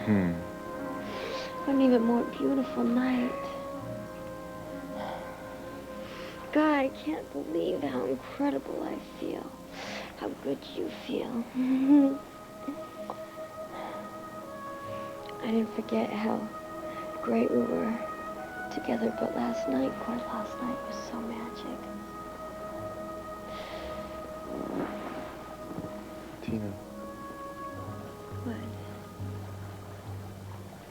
An even more beautiful night. God, I can't believe how incredible I feel. How good you feel. I didn't forget how great we were together, but last night was so magic. Tina. What?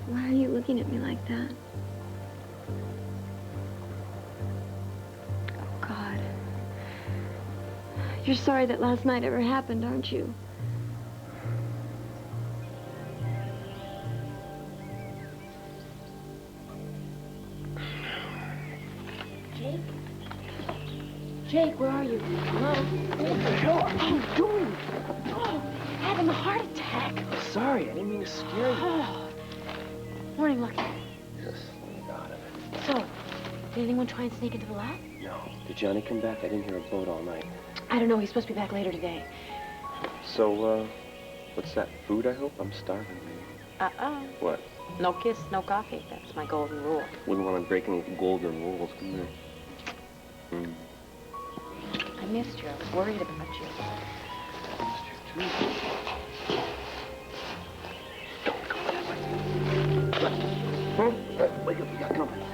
Why are you looking at me like that? Oh, God. You're sorry that last night ever happened, aren't you? Jake, where are you? Hello? What the hell are you doing? Oh, having a heart attack. Sorry, I didn't mean to scare you. Oh. Morning, Lucky. Yes, thank God. So, did anyone try and sneak into the lab? No. Did Johnny come back? I didn't hear a boat all night. I don't know. He's supposed to be back later today. So, what's that? Food, I hope? I'm starving, man. What? No kiss, no coffee. That's my golden rule. Wouldn't want to break any golden rules, come here. I missed you. I was worried about you. I missed you, too. Don't go that way. Huh? Wake up, we got company.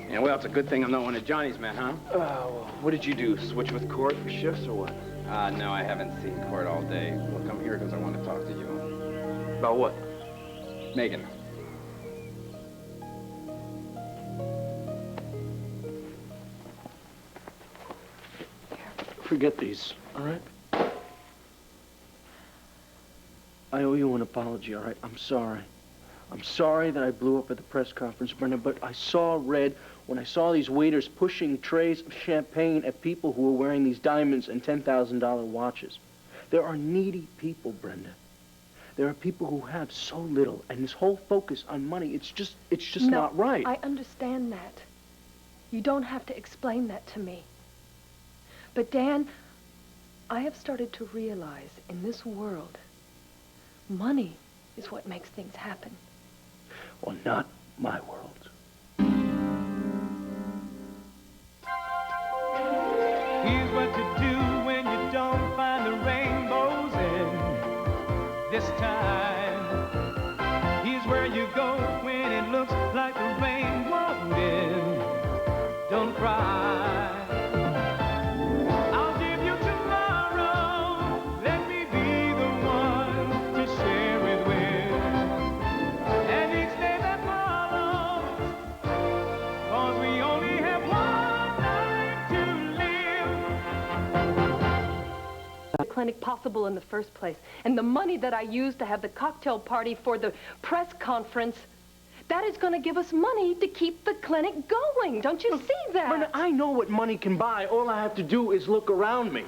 Yeah, well, it's a good thing I'm not one of Johnny's men, huh? Well, what did you do? Switch with Court for shifts or what? No, I haven't seen Court all day. Look, I'm here because I want to talk to you. About what? Megan. Forget these, all right? I owe you an apology, all right? I'm sorry. I'm sorry that I blew up at the press conference, Brenda, but I saw red when I saw these waiters pushing trays of champagne at people who were wearing these diamonds and $10,000 watches. There are needy people, Brenda. There are people who have so little, and this whole focus on money, it's just not right. I understand that. You don't have to explain that to me. But, Dan, I have started to realize in this world, money is what makes things happen. Well, not my world. Here's what to do when you don't find the rainbows in this time. Here's where you go when it looks like the rain won't end. Don't cry. I'll give you tomorrow. Let me be the one to share it with. And each day that follows, 'cause we only have one life to live. The clinic possible in the first place, and the money that I used to have the cocktail party for the press conference, that is going to give us money to keep the clinic going. Don't you see that? Brenda, I know what money can buy. All I have to do is look around me.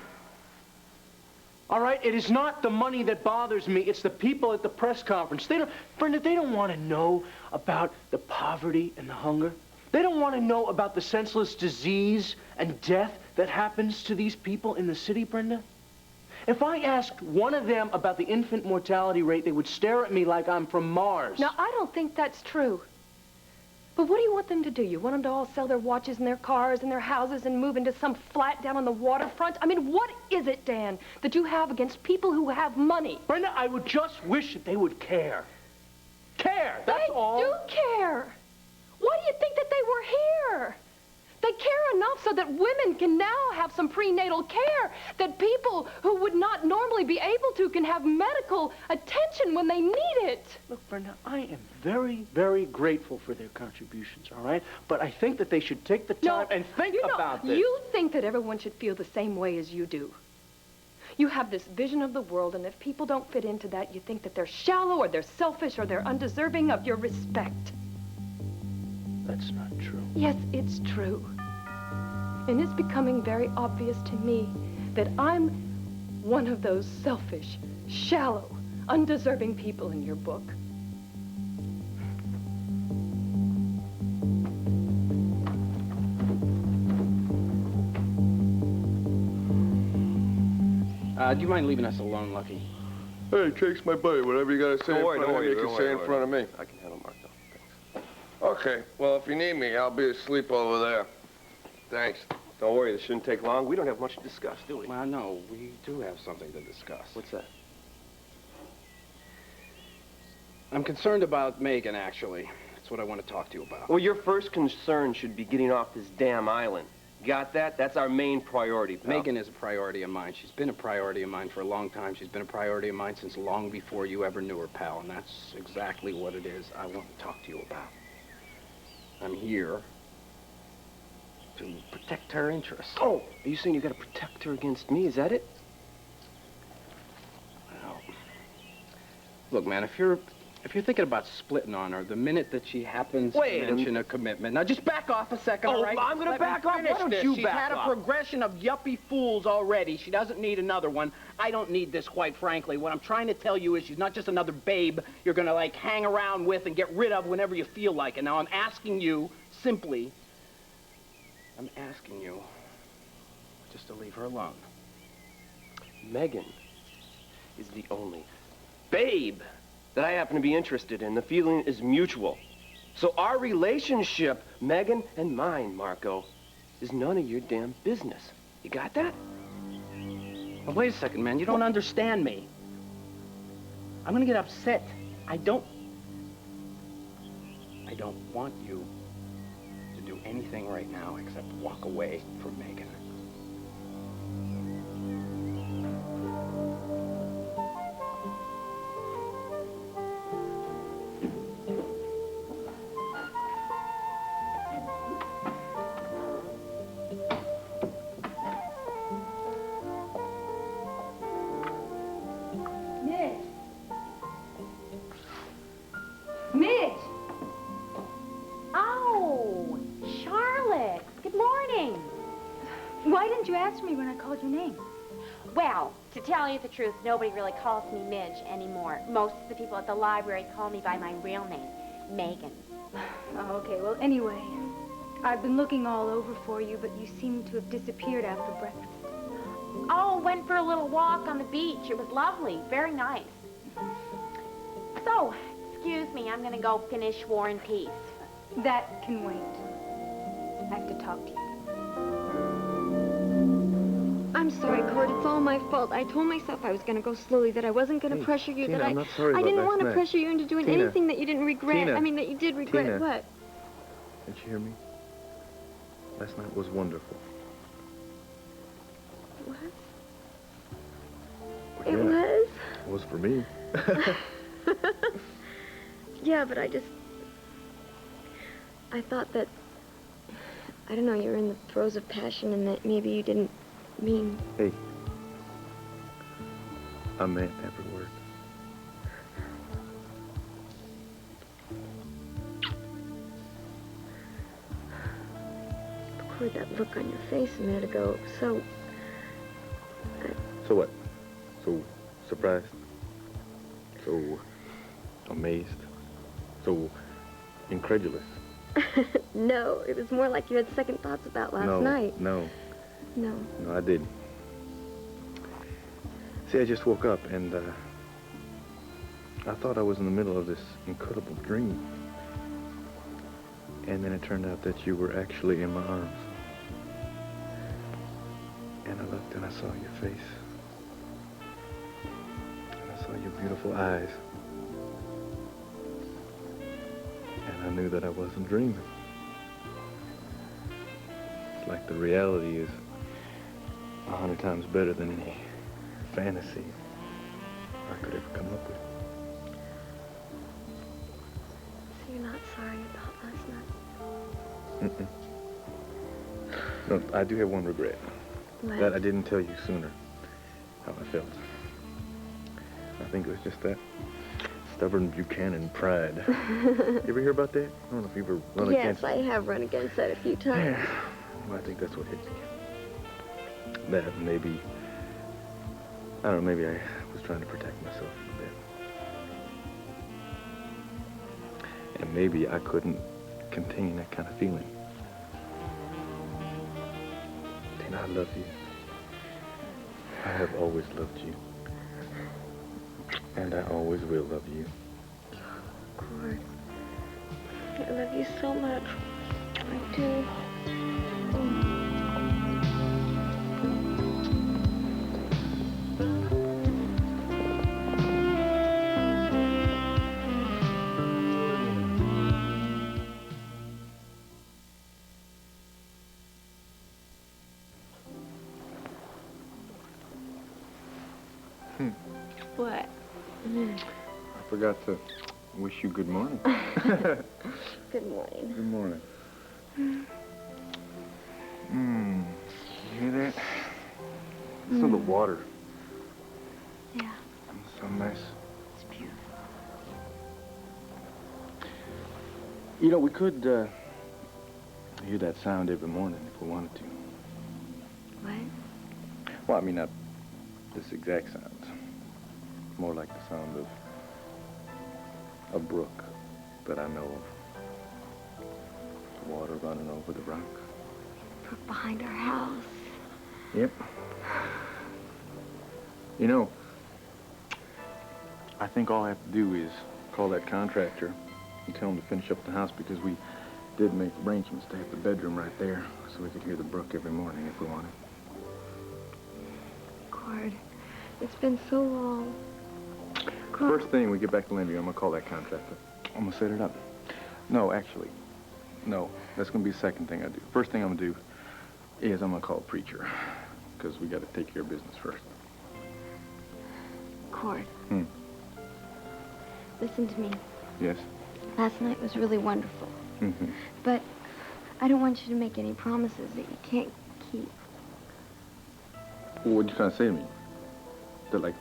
All right? It is not the money that bothers me. It's the people at the press conference. Brenda, they don't want to know about the poverty and the hunger. They don't want to know about the senseless disease and death that happens to these people in the city, Brenda. If I asked one of them about the infant mortality rate, they would stare at me like I'm from Mars. Now, I don't think that's true. But what do you want them to do? You want them to all sell their watches and their cars and their houses and move into some flat down on the waterfront? I mean, what is it, Dan, that you have against people who have money? Brenda, I would just wish that they would care. Care, that's all. They do care. Why do you think that they were here? They care enough so that women can now have some prenatal care, that people who would not normally be able to can have medical attention when they need it. Look, Brenda, I am very, very grateful for their contributions, all right? But I think that they should take the time and think about this. You think that everyone should feel the same way as you do. You have this vision of the world, and if people don't fit into that, you think that they're shallow or they're selfish or they're undeserving of your respect. That's not true. Yes, it's true. And it's becoming very obvious to me that I'm one of those selfish, shallow, undeserving people in your book. Do you mind leaving us alone, Lucky? Hey, Jake's my buddy. Whatever you gotta say in front of him, you can say in front of me. I can handle Marco. Thanks. Okay, well, if you need me, I'll be asleep over there. Thanks. Don't worry, this shouldn't take long. We don't have much to discuss, do we? Well, no, we do have something to discuss. What's that? I'm concerned about Megan, actually. That's what I want to talk to you about. Well, your first concern should be getting off this damn island. Got that? That's our main priority, pal. Megan is a priority of mine. She's been a priority of mine for a long time. She's been a priority of mine since long before you ever knew her, pal. And that's exactly what it is I want to talk to you about. I'm here to protect her interests. Oh, are you saying you gotta protect her against me? Is that it? Well, look, man, if you're thinking about splitting on her the minute that she happens to mention a commitment. Now, just back off a second, all right? I'm gonna back off? Why don't you She's back had off? a progression of yuppie fools already. She doesn't need another one. I don't need this, quite frankly. What I'm trying to tell you is she's not just another babe you're gonna, like, hang around with and get rid of whenever you feel like it. Now, I'm asking you, simply, I'm asking you just to leave her alone. Megan is the only babe that I happen to be interested in. The feeling is mutual. So our relationship, Megan and mine, Marco, is none of your damn business. You got that? Well, wait a second, man. You don't understand me. I'm gonna get upset. I don't want you to do anything right now except walk away from Megan. Midge! Oh, Charlotte. Good morning. Why didn't you answer me when I called your name? Well, to tell you the truth, nobody really calls me Midge anymore. Most of the people at the library call me by my real name, Megan. Oh, okay, well, anyway, I've been looking all over for you, but you seem to have disappeared after breakfast. Oh, went for a little walk on the beach. It was lovely, very nice. So, excuse me, I'm gonna go finish War and Peace. That can wait. I have to talk to you. I'm sorry, Cord. It's all my fault. I told myself I was going to go slowly, that I wasn't going to pressure you, Tina, that I'm not sorry I about didn't last want to night. pressure you into doing Tina. anything that you didn't regret. Tina. I mean, that you did regret. Tina. What? Did you hear me? Last night was wonderful. What? Well, It yeah, was? It was for me. Yeah, but I thought that, I don't know, you were in the throes of passion and that maybe you didn't mean... Hey. I meant every word. Cord, that look on your face a minute ago, so... So what? So surprised? So amazed? So incredulous? No, it was more like you had second thoughts about last night. No, No. I didn't. See, I just woke up and I thought I was in the middle of this incredible dream. And then it turned out that you were actually in my arms. And I looked and I saw your face. And I saw your beautiful eyes. And I knew that I wasn't dreaming. It's like the reality is 100 times better than any fantasy I could ever come up with. So you're not sorry about last night? No, I do have one regret. What? That I didn't tell you sooner how I felt. I think it was just that stubborn Buchanan pride. You ever hear about that? I don't know if you ever run against... Yes, I have run against that a few times. Yeah. Well, I think that's what hit me. That maybe... I don't know, maybe I was trying to protect myself a bit. And maybe I couldn't contain that kind of feeling. Tina, I love you. I have always loved you. And I always will love you. Cord, I love you so much. I do. What? I forgot to wish you good morning. Good morning. Good morning. You hear that? Listen to the water. Yeah, It's so nice. it's beautiful. You know, we could hear that sound every morning if we wanted to. What? Well, I mean, not this exact sound. More like the sound of a brook that I know of. The water running over the rock. Brook behind our house. Yep. You know, I think all I have to do is call that contractor and tell him to finish up the house, because we did make arrangements to have the bedroom right there so we could hear the brook every morning if we wanted. Cord, it's been so long. First thing we get back to Lindy, I'm gonna call that contractor. I'm gonna set it up. No, actually, no. That's gonna be the second thing I do. First thing I'm gonna do is I'm gonna call a preacher, because we gotta take care of business first. Cord. Listen to me. Yes? Last night was really wonderful. Mm-hmm. But I don't want you to make any promises that you can't keep. Well, what you trying to say to me? That, like,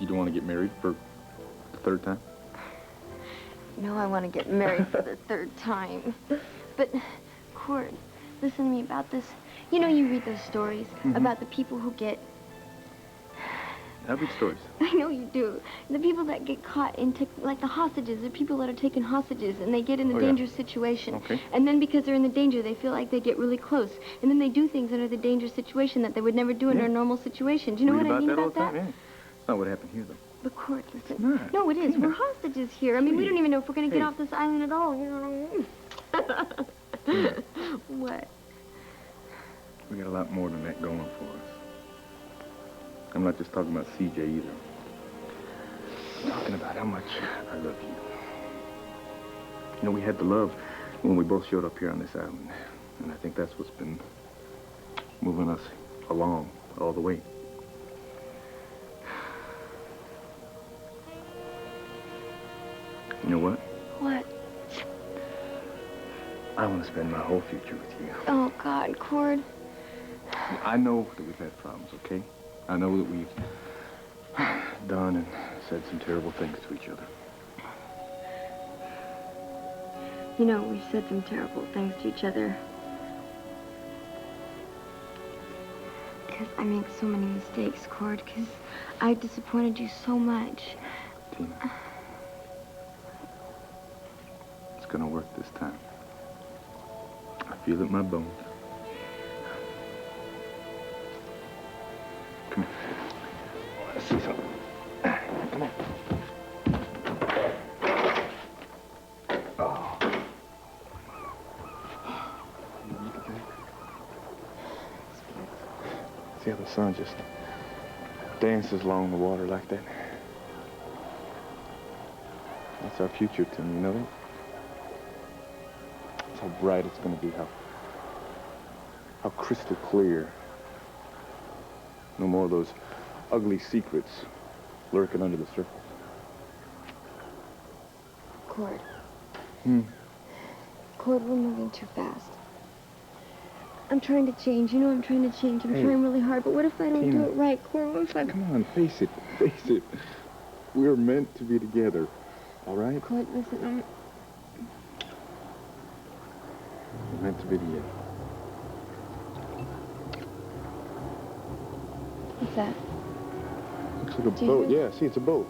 you don't want to get married for the third time? No, I want to get married for the third time. But, Cord, listen to me about this. You know, you read those stories about the people who get... I read stories. I know you do. The people that get caught into, like the hostages, the people that are taken hostages, and they get in a dangerous situation. Okay. And then because they're in the danger, they feel like they get really close. And then they do things under the dangerous situation that they would never do under a normal situation. Do you know what I mean about that? Yeah. It's not what happened here, though. But, Cord, listen. It's not. No, it is. Tina. We're hostages here. I mean, we don't even know if we're going to get Hey. off this island at all. You know what I mean? What? We got a lot more than that going for us. I'm not just talking about CJ either. I'm talking about how much I love you. You know, we had the love when we both showed up here on this island. And I think that's what's been moving us along all the way. You know what? What? I want to spend my whole future with you. Oh, God, Cord. I know that we've had problems, okay? I know that we've done and said some terrible things to each other. You know, we've said some terrible things to each other. Because I make so many mistakes, Cord. Because I've disappointed you so much. Tina. It's gonna work this time. I feel it in my bones. Come here. I want to see something. Come on. Oh. See how the sun just dances along the water like that? That's our future, Tim, you know that? That's how bright it's going to be, how crystal clear. No more of those ugly secrets lurking under the surface. Cord. Cord, we're moving too fast. I'm trying to change. You know I'm trying to change. I'm trying really hard. But what if I don't do it right, Cord? What if I... Come on, face it. Face it. We're meant to be together. All right? Cord, listen, We're meant to be together. What's that? Looks like a boat. Yeah, see, it's a boat.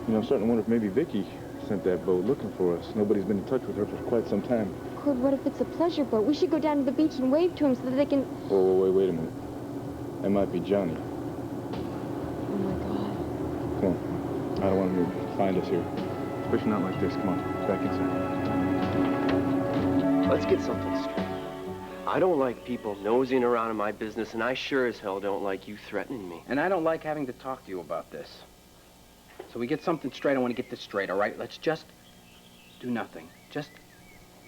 You know, I'm starting to wonder if maybe Vicky sent that boat looking for us. Nobody's been in touch with her for quite some time. Cord, what if it's a pleasure boat? We should go down to the beach and wave to them so that they can... Oh, wait a minute. That might be Johnny. Oh, my God. Come on. I don't want him to find us here. Especially not like this. Come on. Back inside. Let's get something straight. I don't like people nosing around in my business, and I sure as hell don't like you threatening me. And I don't like having to talk to you about this. So we get something straight. I want to get this straight, all right? Let's just do nothing. Just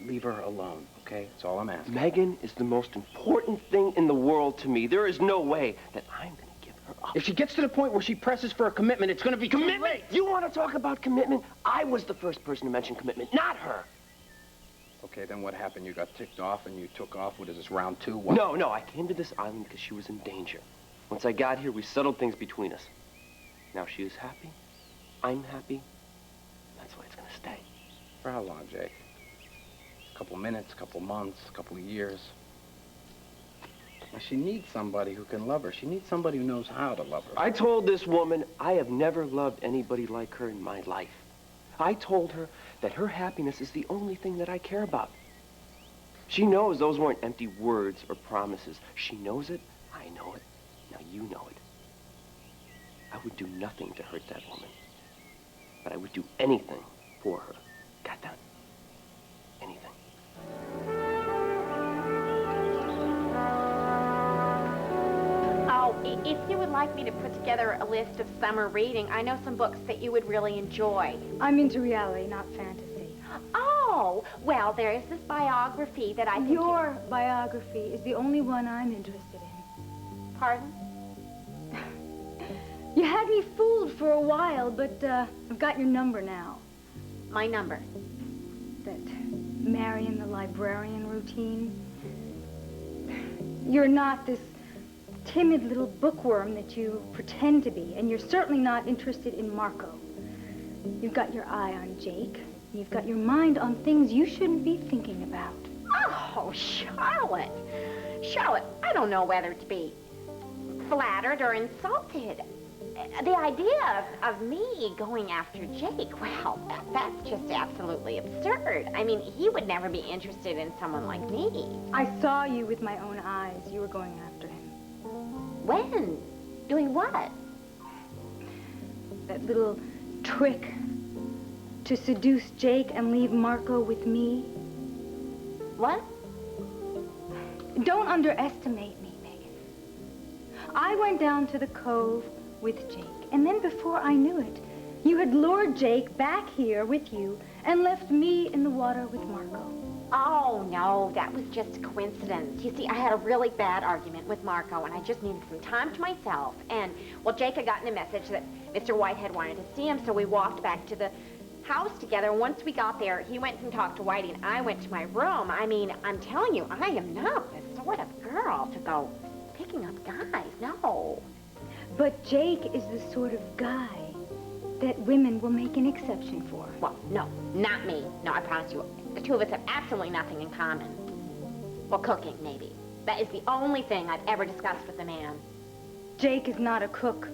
leave her alone, okay? That's all I'm asking. Megan is the most important thing in the world to me. There is no way that I'm going to give her up. If she gets to the point where she presses for a commitment, it's going to be Commitment? You want to talk about commitment? I was the first person to mention commitment, not her. Okay, then what happened? You got ticked off and you took off. What is this, round 2? What? No, I came to this island because she was in danger. Once I got here, we settled things between us. Now she is happy. I'm happy. That's why it's going to stay. For how long, Jake? A couple minutes, a couple months, a couple of years. Now, she needs somebody who can love her. She needs somebody who knows how to love her. I told this woman I have never loved anybody like her in my life. I told her that her happiness is the only thing that I care about. She knows those weren't empty words or promises. She knows it. I know it. Now you know it. I would do nothing to hurt that woman. But I would do anything for her. Got that? Anything. Oh, if you would like me to put together a list of summer reading, I know some books that you would really enjoy. I'm into reality, not fantasy. Oh, well, there is this biography that I think Your biography is the only one I'm interested in. Pardon? You had me fooled for a while, but I've got your number now. My number. That Marian the Librarian routine. You're not this timid little bookworm that you pretend to be, and you're certainly not interested in Marco. You've got your eye on Jake. You've got your mind on things you shouldn't be thinking about. Oh, Charlotte. Charlotte, I don't know whether to be flattered or insulted. The idea of me going after Jake, well, that's just absolutely absurd. I mean, he would never be interested in someone like me. I saw you with my own eyes. You were going after him. When? Doing what? That little trick to seduce Jake and leave Marco with me. What? Don't underestimate me, Megan. I went down to the cove with Jake, and then before I knew it, you had lured Jake back here with you and left me in the water with Marco. Oh, no, that was just a coincidence. You see, I had a really bad argument with Marco, and I just needed some time to myself. And, well, Jake had gotten a message that Mr. Whitehead wanted to see him, so we walked back to the house together. And once we got there, he went and talked to Whitey, and I went to my room. I mean, I'm telling you, I am not the sort of girl to go picking up guys, no. But Jake is the sort of guy that women will make an exception for. Well, no, not me. No, I promise you. The two of us have absolutely nothing in common. Well, cooking, maybe. That is the only thing I've ever discussed with a man. Jake is not a cook.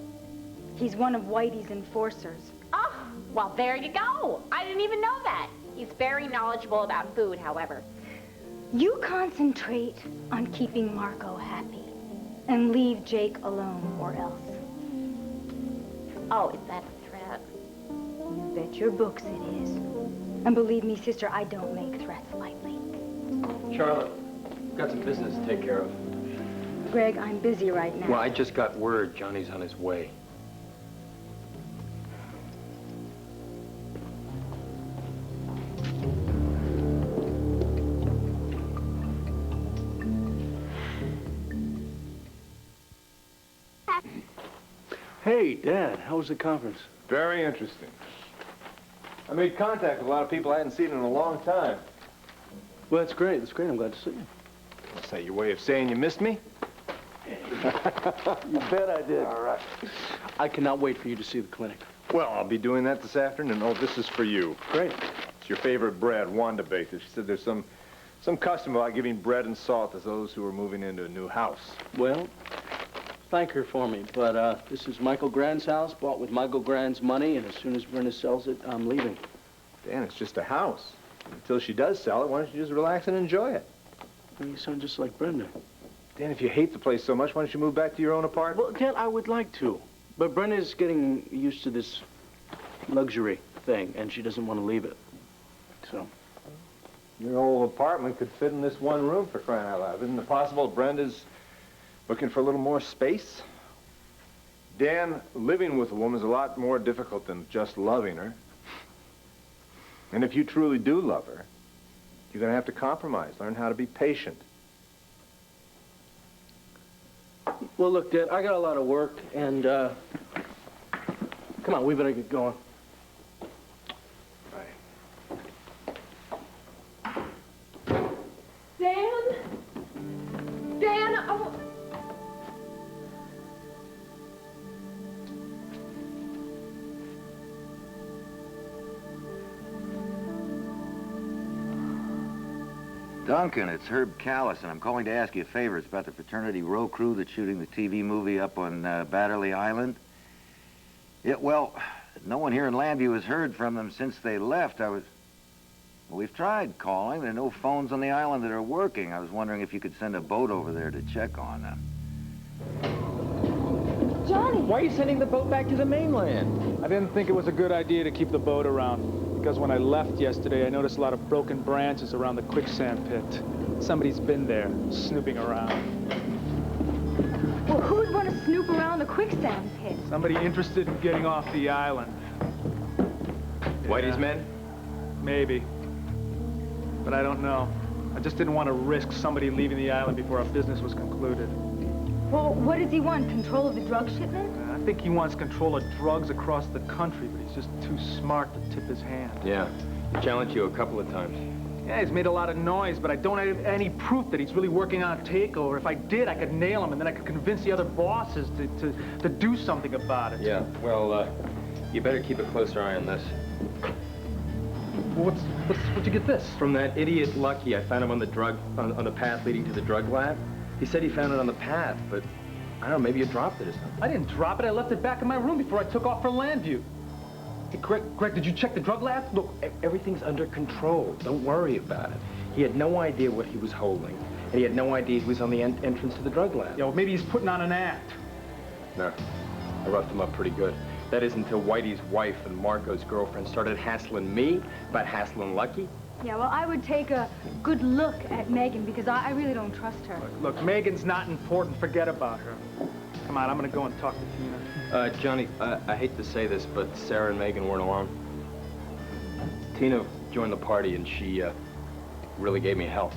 He's one of Whitey's enforcers. Oh, well, there you go. I didn't even know that. He's very knowledgeable about food, however. You concentrate on keeping Marco happy and leave Jake alone, or else. Oh, is that a threat? You bet your books it is. And believe me, sister, I don't make threats lightly. Charlotte, got some business to take care of. Greg, I'm busy right now. Well, I just got word Johnny's on his way. Hey, Dad, how was the conference? Very interesting. I made contact with a lot of people I hadn't seen in a long time. Well, that's great. That's great. I'm glad to see you. Is that your way of saying you missed me? You bet I did. All right. I cannot wait for you to see the clinic. Well, I'll be doing that this afternoon. Oh, this is for you. Great. It's your favorite bread, Wanda baked it. She said there's some custom about giving bread and salt to those who are moving into a new house. Well, thank her for me, but this is Michael Grand's house, bought with Michael Grand's money, and as soon as Brenda sells it, I'm leaving. Dan, it's just a house. Until she does sell it, why don't you just relax and enjoy it? Well, you sound just like Brenda. Dan, if you hate the place so much, why don't you move back to your own apartment? Well, Dan, I would like to. But Brenda's getting used to this luxury thing, and she doesn't want to leave it. So... Your old apartment could fit in this one room, for crying out loud. Isn't it possible Brenda's looking for a little more space? Dan, living with a woman is a lot more difficult than just loving her. And if you truly do love her, you're going to have to compromise, learn how to be patient. Well, look, Dad, I got a lot of work, and, come on, we better get going. Dan, oh. Duncan, it's Herb Callis, and I'm calling to ask you a favor. It's about the fraternity row crew that's shooting the TV movie up on Batterley Island. Yeah, well, no one here in Landview has heard from them since they left. Well, we've tried calling. There are no phones on the island that are working. I was wondering if you could send a boat over there to check on them. Johnny! Why are you sending the boat back to the mainland? I didn't think it was a good idea to keep the boat around, because when I left yesterday, I noticed a lot of broken branches around the quicksand pit. Somebody's been there, snooping around. Well, who'd want to snoop around the quicksand pit? Somebody interested in getting off the island. Whitey's men? Maybe. But I don't know. I just didn't want to risk somebody leaving the island before our business was concluded. Well, what does he want? Control of the drug shipment? I think he wants control of drugs across the country, but he's just too smart to tip his hand. Yeah. He challenged you a couple of times. Yeah, he's made a lot of noise, but I don't have any proof that he's really working on a takeover. If I did, I could nail him, and then I could convince the other bosses to do something about it. Yeah, well, you better keep a closer eye on this. What'd you get this? From that idiot Lucky. I found him on the path leading to the drug lab. He said he found it on the path, but I don't know, maybe you dropped it or something. I didn't drop it. I left it back in my room before I took off for Landview. Hey, Greg, did you check the drug lab? Look, everything's under control. Don't worry about it. He had no idea what he was holding, and he had no idea he was on the entrance to the drug lab. Yeah, well, maybe he's putting on an act. No, I roughed him up pretty good. That is until Whitey's wife and Marco's girlfriend started hassling me about hassling Lucky. Yeah, well, I would take a good look at Megan because I really don't trust her. Look, Megan's not important. Forget about her. Come on, I'm gonna go and talk to Tina. Johnny, I hate to say this, but Sarah and Megan weren't alone. Tina joined the party, and she really gave me hell.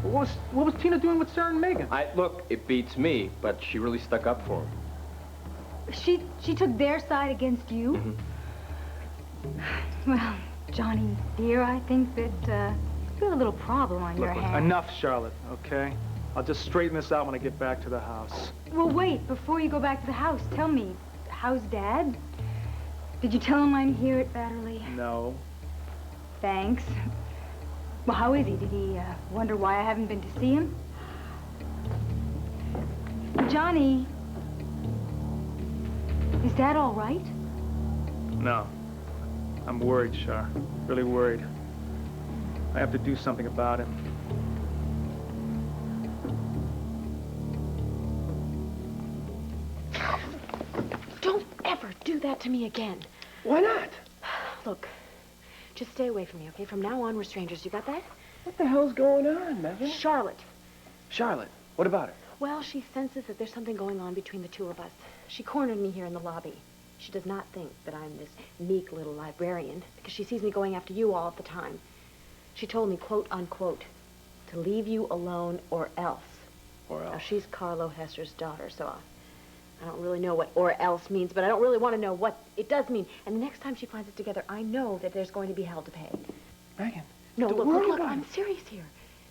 What was Tina doing with Sarah and Megan? Look, it beats me, but she really stuck up for him. She took their side against you? Mm-hmm. Well, Johnny, dear, I think that you have a little problem on your hands. Enough, Charlotte, okay? I'll just straighten this out when I get back to the house. Well, wait, before you go back to the house, tell me, how's Dad? Did you tell him I'm here at Batterley? No. Thanks. Well, how is he? Did he wonder why I haven't been to see him? Johnny, is Dad all right? No. I'm worried, Char. Really worried. I have to do something about it. Don't ever do that to me again. Why not? Look, just stay away from me, okay? From now on, we're strangers. You got that? What the hell's going on, Megan? Charlotte. Charlotte, what about her? Well, she senses that there's something going on between the two of us. She cornered me here in the lobby. She does not think that I'm this meek little librarian because she sees me going after you all the time. She told me, quote, unquote, to leave you alone or else. Or else? Now, she's Carlo Hester's daughter, so I don't really know what or else means, but I don't really want to know what it does mean. And the next time she finds it together, I know that there's going to be hell to pay. Megan, No, don't look, worry look, about I'm it. serious here.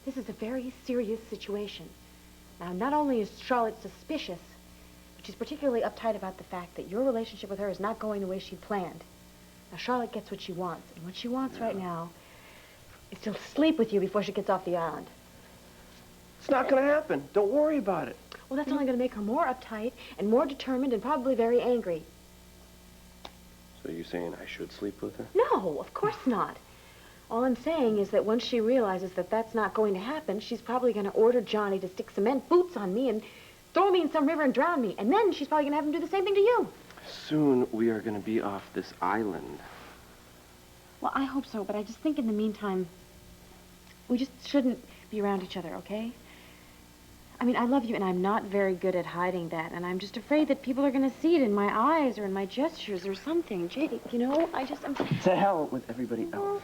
This is a very serious situation. Now, not only is Charlotte suspicious, but she's particularly uptight about the fact that your relationship with her is not going the way she planned. Now, Charlotte gets what she wants, and what she wants right now is to sleep with you before she gets off the island. It's not going to happen. Don't worry about it. Well, that's only going to make her more uptight and more determined and probably very angry. So you're saying I should sleep with her? No, of course not. All I'm saying is that once she realizes that that's not going to happen, she's probably going to order Johnny to stick cement boots on me and throw me in some river and drown me. And then she's probably going to have him do the same thing to you. Soon we are going to be off this island. Well, I hope so, but I just think in the meantime, we just shouldn't be around each other, okay? I mean, I love you, and I'm not very good at hiding that, and I'm just afraid that people are going to see it in my eyes or in my gestures or something. Jake, you know, I'm... To hell with everybody else.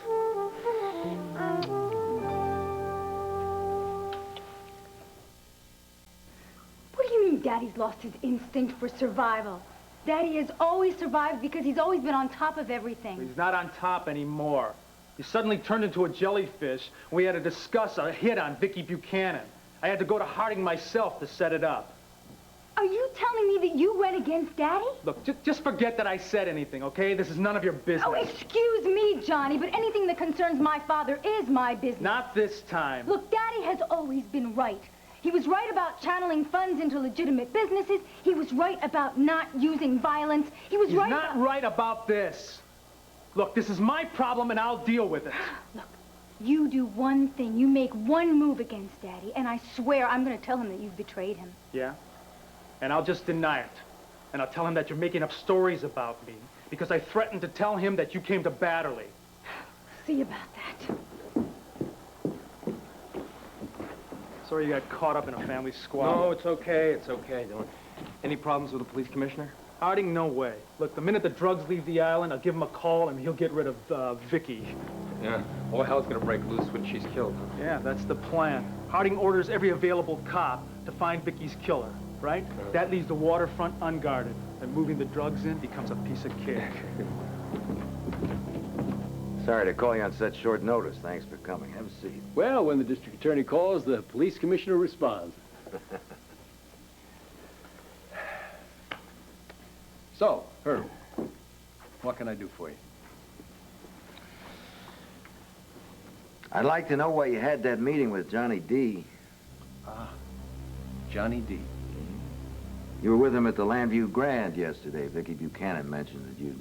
What do you mean Daddy's lost his instinct for survival? Daddy has always survived because he's always been on top of everything. He's not on top anymore. He suddenly turned into a jellyfish. We had to discuss a hit on Vicky Buchanan. I had to go to Harding myself to set it up. Are you telling me that you went against Daddy? Look, just forget that I said anything, okay? This is none of your business. Oh, excuse me, Johnny, but anything that concerns my father is my business. Not this time. Look, Daddy has always been right. He was right about channeling funds into legitimate businesses. He was right about not using violence. He's not right about this. Look, this is my problem, and I'll deal with it. Look, you do one thing. You make one move against Daddy, and I swear I'm going to tell him that you've betrayed him. Yeah? And I'll just deny it. And I'll tell him that you're making up stories about me because I threatened to tell him that you came to Batterley. See about that. Sorry you got caught up in a family squabble. No, it's okay. It's okay. Any problems with the police commissioner? Harding, no way. Look, the minute the drugs leave the island, I'll give him a call and he'll get rid of Vicky. Yeah. All hell's gonna break loose when she's killed. Yeah, that's the plan. Harding orders every available cop to find Vicky's killer, right? That leaves the waterfront unguarded. And moving the drugs in becomes a piece of cake. Sorry to call you on such short notice. Thanks for coming. Have a seat. Well, when the district attorney calls, the police commissioner responds. So, Herb, what can I do for you? I'd like to know why you had that meeting with Johnny D. Johnny D. You were with him at the Landview Grand yesterday. Vicky Buchanan mentioned that you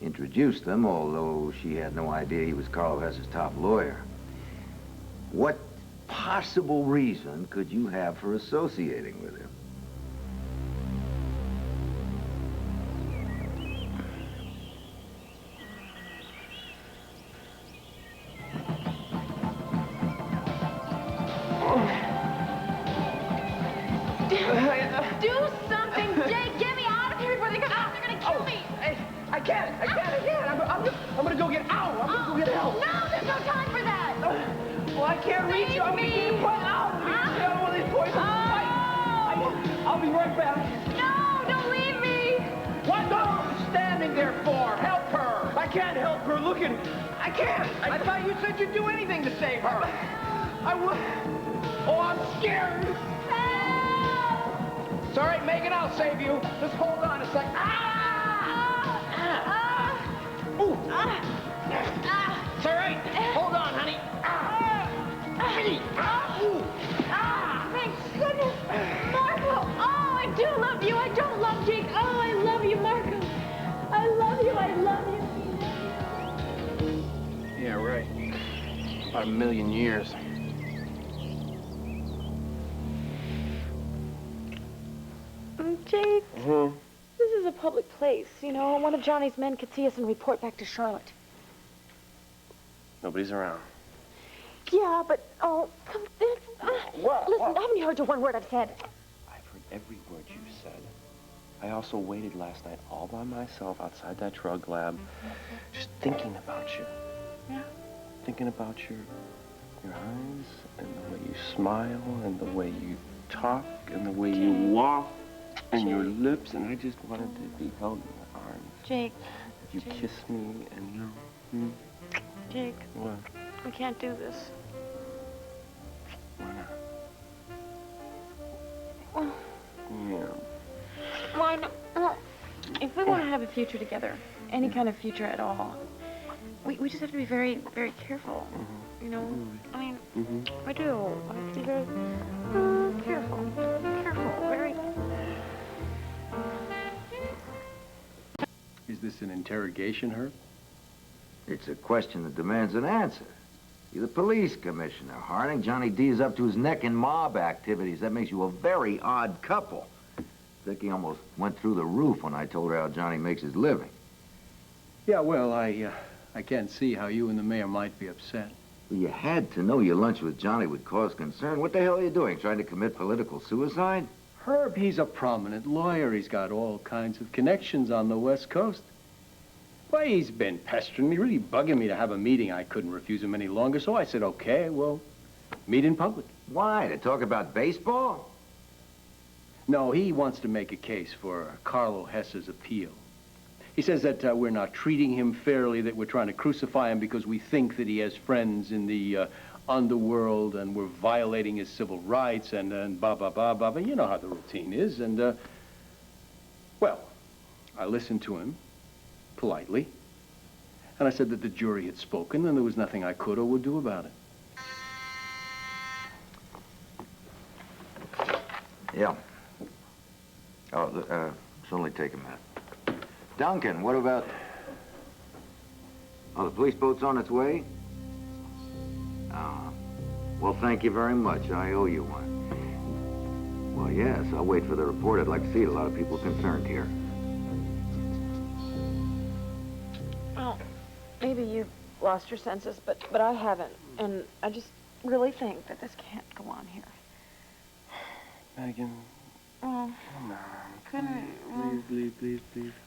introduced him, although she had no idea he was Carl Hess's top lawyer. What possible reason could you have for associating with him? Do something, Jake! Get me out of here before they come out! They're gonna kill me! I can't. I'm gonna go get out. I'm gonna go get help. No, there's no time for that! Well, I can't reach you. I'm getting put out. I don't want these poisons. I'll be right back. No, don't leave me! What are you standing there for? Help her. I can't help her. Look at... I can't. I thought you said you'd do anything to save her. I would. Oh, I'm scared. It's all right, Megan, I'll save you. Just hold on a second. Ooh. It's all right. Hold on, honey. Ooh. Thank goodness! Marco! Oh, I do love you. I don't love Jake. Oh, I love you, Marco. I love you. I love you. Yeah, right. About a million years. Jake, this is a public place, you know. One of Johnny's men could see us and report back to Charlotte. Nobody's around. Yeah, but, oh, come, listen, haven't you heard your one word I've said? I've heard every word you said. I also waited last night all by myself outside that drug lab, just thinking about you. Yeah? Thinking about your eyes, and the way you smile, and the way you talk, and the way you walk, and your lips, and I just wanted to be held in my arms. Jake. You kissed me, and you... Jake. What? We can't do this. Why not? Well, Yeah. why not? Well, if we want to have a future together, any kind of future at all, we just have to be very, very careful. You know? I mean, I do. I have to be very careful. Careful. Very... Is this an interrogation, Herb? It's a question that demands an answer. You're the police commissioner, Harding. Johnny D is up to his neck in mob activities. That makes you a very odd couple. Vicky almost went through the roof when I told her how Johnny makes his living. Yeah, well, I can't see how you and the mayor might be upset. Well, you had to know your lunch with Johnny would cause concern. What the hell are you doing, trying to commit political suicide? Herb, he's a prominent lawyer. He's got all kinds of connections on the West Coast. Why, he's been pestering me, really bugging me to have a meeting. I couldn't refuse him any longer, so I said, okay, we'll meet in public. Why, to talk about baseball? No, he wants to make a case for Carlo Hess's appeal. He says that we're not treating him fairly, that we're trying to crucify him because we think that he has friends in the underworld and we're violating his civil rights and blah, blah, blah, blah, blah. You know how the routine is. And, well, I listened to him politely, and I said that the jury had spoken and there was nothing I could or would do about it. Yeah. Oh, it's only take a minute. Duncan, what about... Oh, the police boat's on its way? Well, thank you very much. I owe you one. Well, yes, I'll wait for the report. I'd like to see it. A lot of people concerned here. Well, maybe you've lost your senses, but I haven't. And I just really think that this can't go on here. Megan. Well, Come on. Please.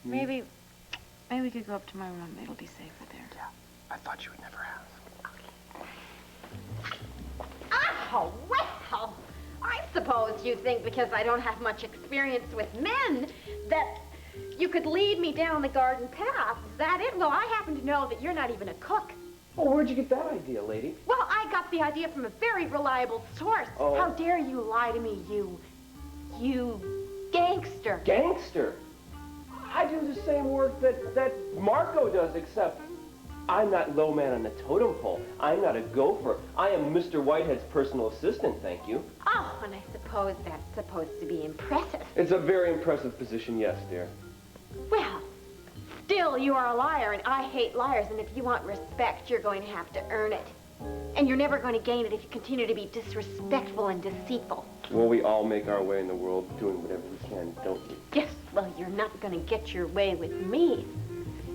maybe we could go up to my room. It'll be safer there. Yeah, I thought you would never ask. Oh, well, I suppose you think because I don't have much experience with men that you could lead me down the garden path. Is that it? Well, I happen to know that you're not even a cook. Oh, where'd you get that idea, lady? Well, I got the idea from a very reliable source. Oh. How dare you lie to me, you gangster. Gangster? I do the same work that Marco does, except I'm not low man on the totem pole. I'm not a gopher. I am Mr. Whitehead's personal assistant, thank you. Oh, and I suppose that's supposed to be impressive. It's a very impressive position, yes, dear. Well, still, you are a liar, and I hate liars, and if you want respect, you're going to have to earn it. And you're never going to gain it if you continue to be disrespectful and deceitful. Well, we all make our way in the world doing whatever we can, don't we? Yes, well, you're not going to get your way with me.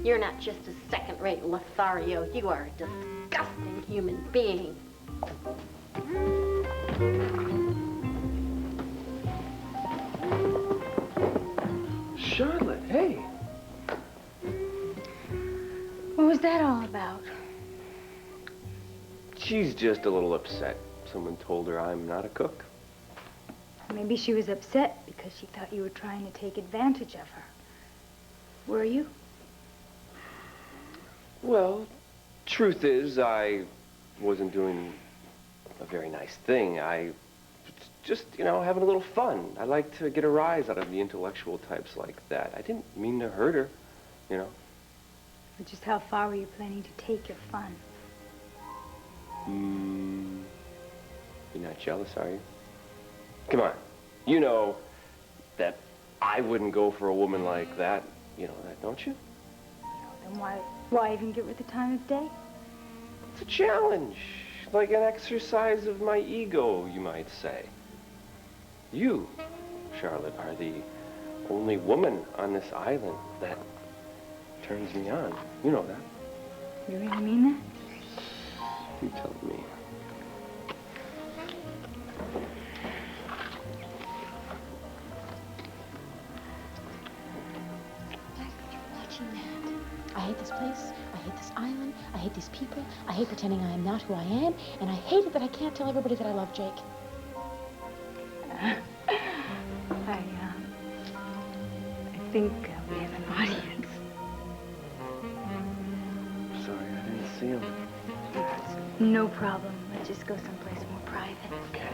You're not just a second-rate Lothario. You are a disgusting human being. Charlotte, hey. What was that all about? She's just a little upset. Someone told her I'm not a cook. Maybe she was upset because she thought you were trying to take advantage of her. Were you? Well, truth is, I wasn't doing a very nice thing. I was just, having a little fun. I like to get a rise out of the intellectual types like that. I didn't mean to hurt her, But just how far were you planning to take your fun? You're not jealous, are you? Come on. You know that I wouldn't go for a woman like that. You know that, don't you? Then why even give her the time of day? It's a challenge. Like an exercise of my ego, you might say. You, Charlotte, are the only woman on this island that turns me on. You know that. You really mean that? You tell me. I hate this place, I hate this island, I hate these people, I hate pretending I am not who I am, and I hate it that I can't tell everybody that I love Jake. I think we have an audience. Sorry, I didn't see him. No problem. Let's just go someplace more private. Okay.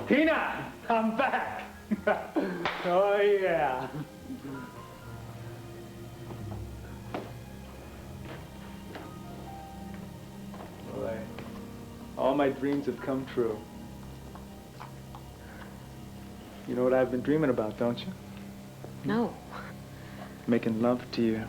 Tina, I'm back. Oh, yeah. Boy, all my dreams have come true. You know what I've been dreaming about, don't you? No. Making love to you.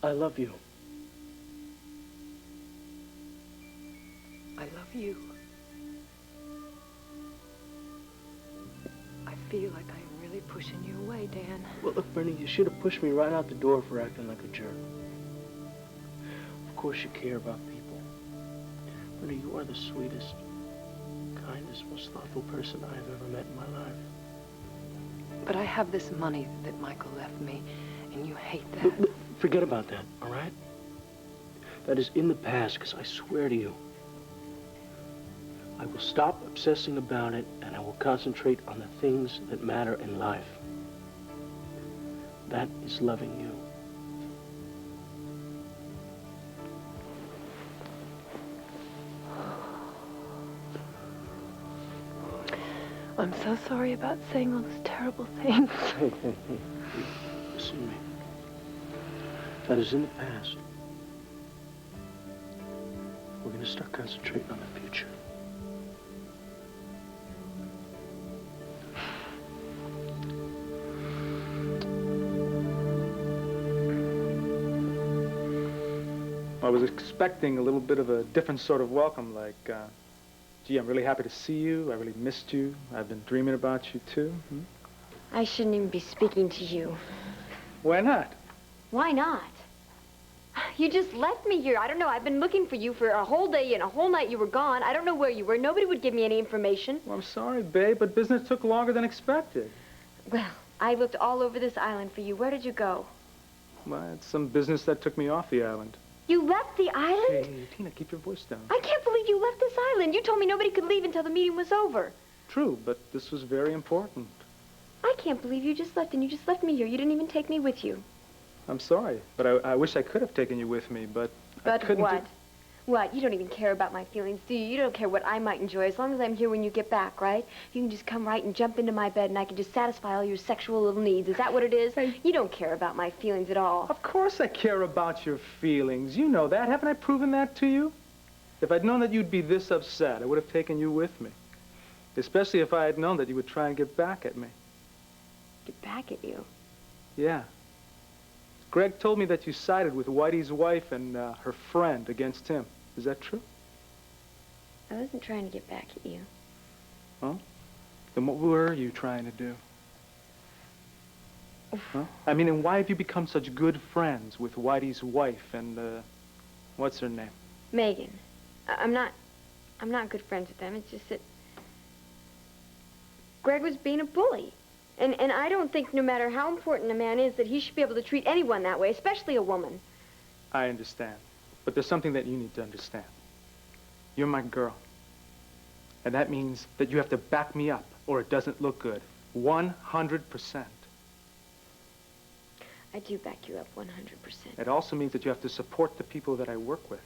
I love you. I love you. I feel like I'm really pushing you away, Dan. Well, look, Brenda, you should have pushed me right out the door for acting like a jerk. Of course you care about people. Brenda, you are the sweetest, kindest, most thoughtful person I've ever met in my life. But I have this money that Michael left me, and you hate that. Look, forget about that, all right? That is in the past, because I swear to you, I will stop obsessing about it, and I will concentrate on the things that matter in life. That is loving you. I'm so sorry about saying all those terrible things. Hey, listen to me. That is in the past. We're going to start concentrating on the future. I was expecting a little bit of a different sort of welcome, like, gee, I'm really happy to see you. I really missed you. I've been dreaming about you, too. I shouldn't even be speaking to you. Why not? Why not? You just left me here. I don't know. I've been looking for you for a whole day and a whole night. You were gone. I don't know where you were. Nobody would give me any information. Well, I'm sorry, babe, but business took longer than expected. Well, I looked all over this island for you. Where did you go? Well, it's some business that took me off the island. You left the island? Hey, Tina, keep your voice down. I can't believe you left this island. You told me nobody could leave until the meeting was over. True, but this was very important. I can't believe you just left, and you just left me here. You didn't even take me with you. I'm sorry, but I wish I could have taken you with me, but I couldn't. But what? What? You don't even care about my feelings, do you? You don't care what I might enjoy, as long as I'm here when you get back, right? You can just come right and jump into my bed, and I can just satisfy all your sexual little needs. Is that what it is? Hey. You don't care about my feelings at all. Of course I care about your feelings. You know that. Haven't I proven that to you? If I'd known that you'd be this upset, I would have taken you with me. Especially if I had known that you would try and get back at me. Get back at you? Yeah. Greg told me that you sided with Whitey's wife and her friend against him. Is that true? I wasn't trying to get back at you. Huh? Then what were you trying to do? Huh? I mean, and why have you become such good friends with Whitey's wife and, what's her name? Megan. I'm not good friends with them. It's just that Greg was being a bully. And I don't think no matter how important a man is that he should be able to treat anyone that way, especially a woman. I understand. But there's something that you need to understand. You're my girl. And that means that you have to back me up or it doesn't look good. 100%. I do back you up 100%. It also means that you have to support the people that I work with.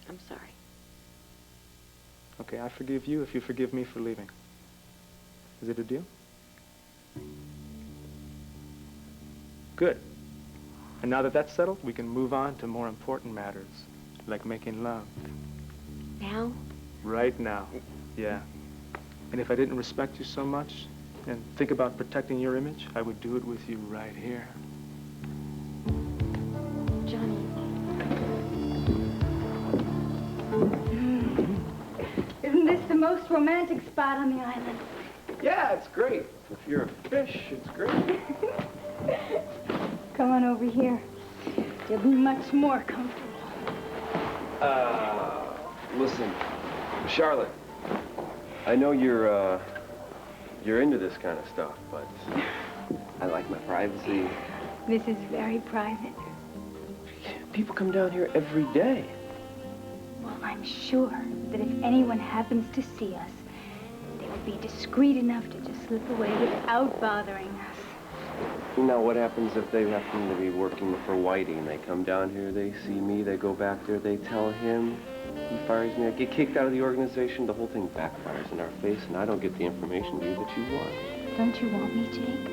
I'm sorry. Okay, I forgive you if you forgive me for leaving. Is it a deal? Good. And now that that's settled, we can move on to more important matters, like making love. Now? Right now, yeah. And if I didn't respect you so much and think about protecting your image, I would do it with you right here. Johnny. Isn't this the most romantic spot on the island? Yeah, it's great. If you're a fish, it's great. Come on over here. You'll be much more comfortable. Listen, Charlotte, I know you're into this kind of stuff, but I like my privacy. This is very private. People come down here every day. Well, I I'm sure that if anyone happens to see us, they will be discreet enough to just slip away without bothering us. Now, what happens if they happen to be working for Whitey and they come down here, they see me, they go back there, they tell him, he fires me, I get kicked out of the organization, the whole thing backfires in our face, and I don't get the information to you that you want. Don't you want me, Jake?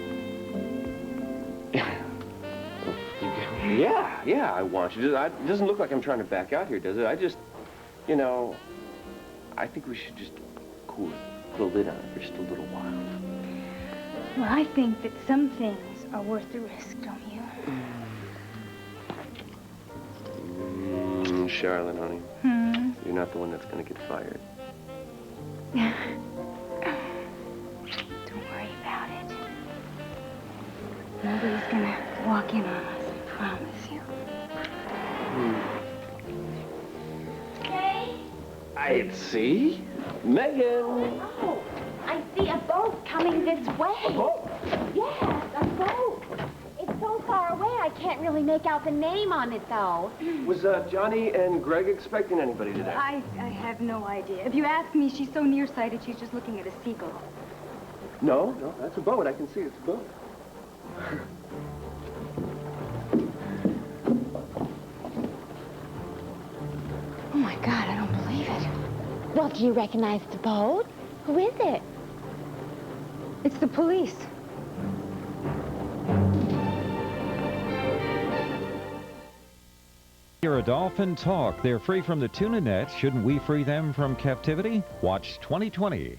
Yeah, I want you. It doesn't look like I'm trying to back out here, does it? I just, you know, I think we should just cool it, put a lid on it for just a little while. Well, I think that some things are worth the risk, don't you? Charlotte, honey. You're not the one that's going to get fired. Don't worry about it. Nobody's gonna walk in on us, I promise you. I see. Megan! Oh, I see a boat coming this way. A boat? Yes, a boat. It's so far away, I can't really make out the name on it, though. Was Johnny and Greg expecting anybody today? I have no idea. If you ask me, she's so nearsighted, she's just looking at a seagull. No, that's a boat. I can see it's a boat. Oh, my God, I don't believe it. Well, do you recognize the boat? Who is it? It's the police. Hear a dolphin talk. They're free from the tuna net. Shouldn't we free them from captivity? Watch 2020.